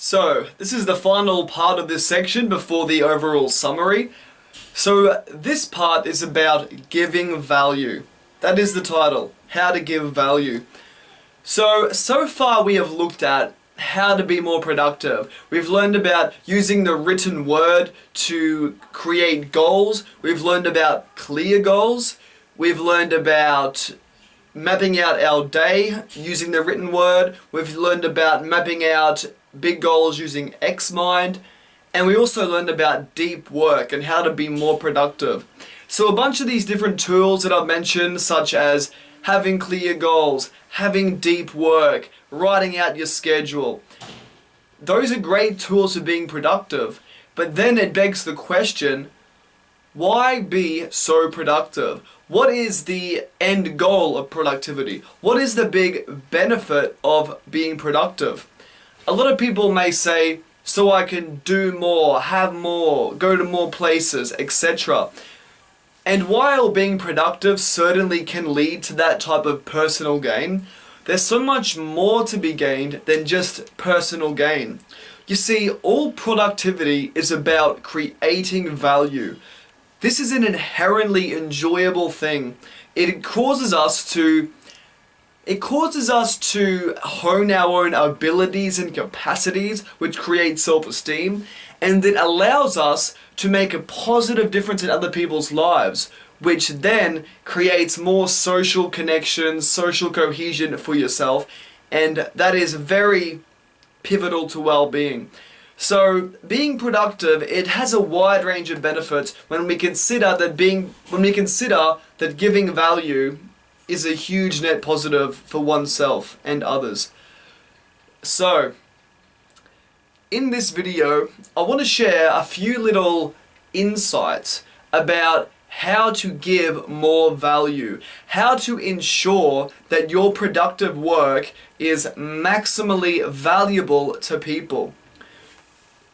So, this is the final part of this section before the overall summary. So, this part is about giving value. That is the title, How to Give Value. So far we have looked at how to be more productive. We've learned about using the written word to create goals. We've learned about clear goals. We've learned about mapping out our day using the written word. We've learned about mapping out big goals using Xmind. And we also learned about deep work and how to be more productive. So a bunch of these different tools that I've mentioned, such as having clear goals, having deep work, writing out your schedule. Those are great tools for being productive. But then it begs the question, why be so productive? What is the end goal of productivity? What is the big benefit of being productive? A lot of people may say, so I can do more, have more, go to more places, etc. And while being productive certainly can lead to that type of personal gain, there's so much more to be gained than just personal gain. You see, all productivity is about creating value. This is an inherently enjoyable thing. It causes us to hone our own abilities and capacities, which create self-esteem, and it allows us to make a positive difference in other people's lives, which then creates more social connections, social cohesion for yourself, and that is very pivotal to well-being. So, being productive, it has a wide range of benefits when we consider that giving value is a huge net positive for oneself and others. So, in this video, I want to share a few little insights about how to give more value, how to ensure that your productive work is maximally valuable to people.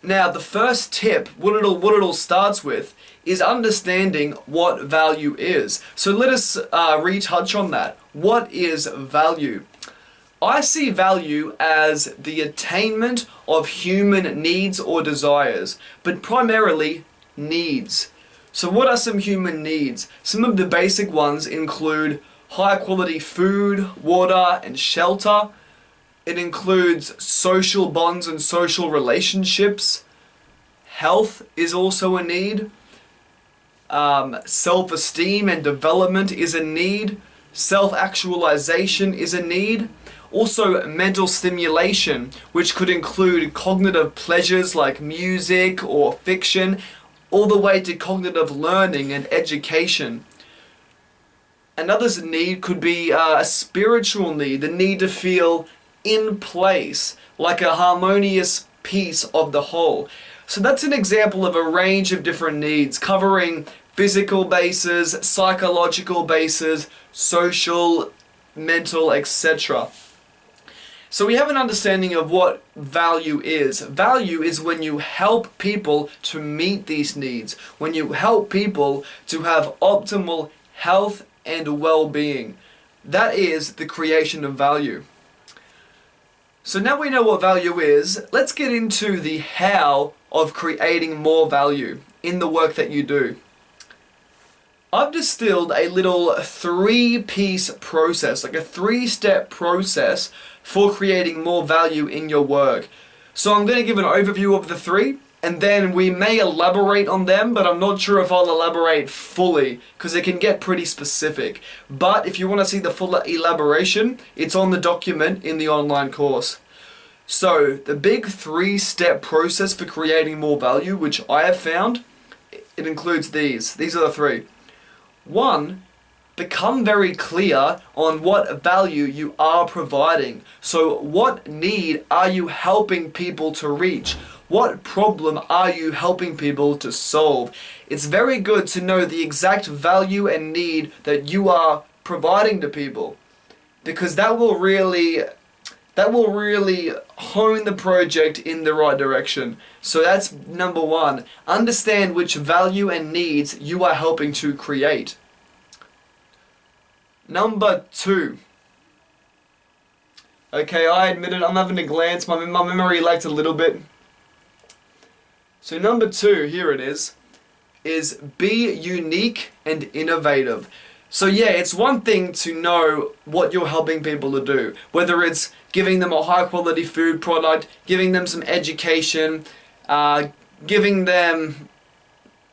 Now, the first tip, what it all starts with, is understanding what value is. So let us retouch on that. What is value? I see value as the attainment of human needs or desires, but primarily needs. So what are some human needs? Some of the basic ones include high quality food, water, and shelter. It includes social bonds and social relationships. Health is also a need. Self-esteem and development is a need. Self-actualization is a need. Also, mental stimulation, which could include cognitive pleasures like music or fiction, all the way to cognitive learning and education. Another need could be a spiritual need, the need to feel in place, like a harmonious piece of the whole. So that's an example of a range of different needs, covering physical bases, psychological bases, social, mental, etc. So we have an understanding of what value is. Value is when you help people to meet these needs, when you help people to have optimal health and well-being. That is the creation of value. So now we know what value is, let's get into the how of creating more value in the work that you do. I've distilled a little 3-piece process, like a 3-step process for creating more value in your work. So I'm going to give an overview of the 3, and then we may elaborate on them, but I'm not sure if I'll elaborate fully, because it can get pretty specific. But if you want to see the full elaboration, it's on the document in the online course. So, the big 3-step process for creating more value, which I have found, it includes these. These are the 3. 1, become very clear on what value you are providing. So, what need are you helping people to reach? What problem are you helping people to solve? It's very good to know the exact value and need that you are providing to people, because that will really hone the project in the right direction. So that's number 1. Understand which value and needs you are helping to create. Number 2. Okay, I admit it, I'm having a glance, my memory lacked a little bit. So number 2, here it is be unique and innovative. So yeah, it's one thing to know what you're helping people to do, whether it's giving them a high quality food product, giving them some education, giving them,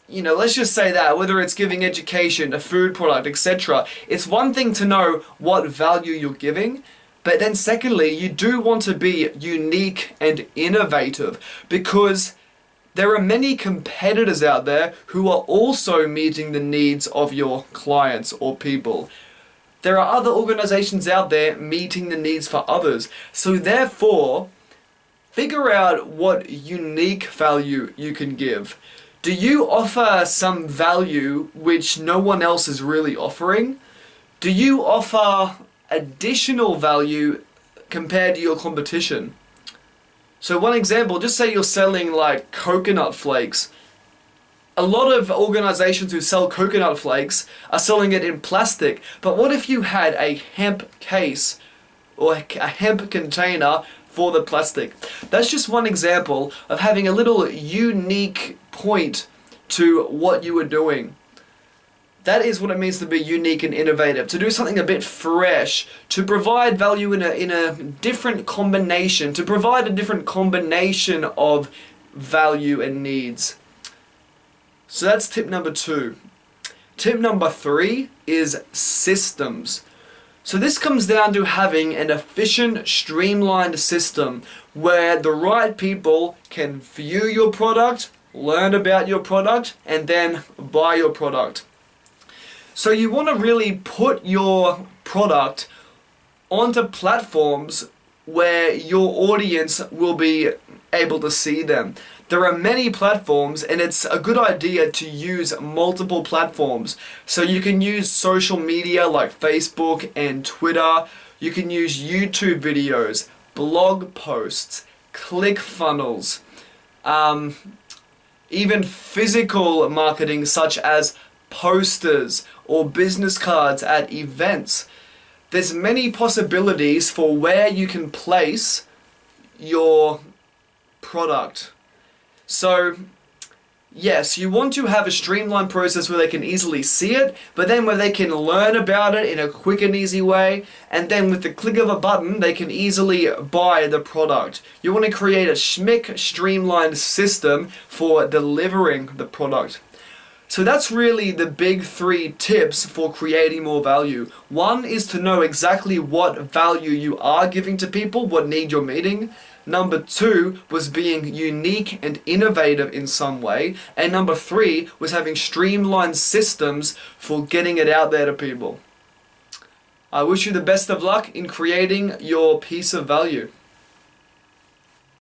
let's just say that, whether it's giving education, a food product, etc. It's one thing to know what value you're giving, but then secondly, you do want to be unique and innovative, because there are many competitors out there who are also meeting the needs of your clients or people. There are other organizations out there meeting the needs for others. So therefore, figure out what unique value you can give. Do you offer some value which no one else is really offering? Do you offer additional value compared to your competition? So one example, just say you're selling like coconut flakes. A lot of organizations who sell coconut flakes are selling it in plastic, but what if you had a hemp case or a hemp container for the plastic? That's just one example of having a little unique point to what you are doing. That is what it means to be unique and innovative, to do something a bit fresh, to provide value in a different combination, to provide a different combination of value and needs. So that's tip number 2. Tip number 3 is systems. So this comes down to having an efficient, streamlined system where the right people can view your product, learn about your product, and then buy your product. So you want to really put your product onto platforms where your audience will be able to see them. There are many platforms, and it's a good idea to use multiple platforms. So you can use social media like Facebook and Twitter. You can use YouTube videos, blog posts, ClickFunnels, even physical marketing such as posters or business cards at events. There's many possibilities for where you can place your product. So yes, you want to have a streamlined process where they can easily see it, but then where they can learn about it in a quick and easy way, and then with the click of a button they can easily buy the product. You want to create a schmick streamlined system for delivering the product. So that's really the big 3 tips for creating more value. One is to know exactly what value you are giving to people, what need you're meeting. Number 2 was being unique and innovative in some way. And number 3 was having streamlined systems for getting it out there to people. I wish you the best of luck in creating your piece of value.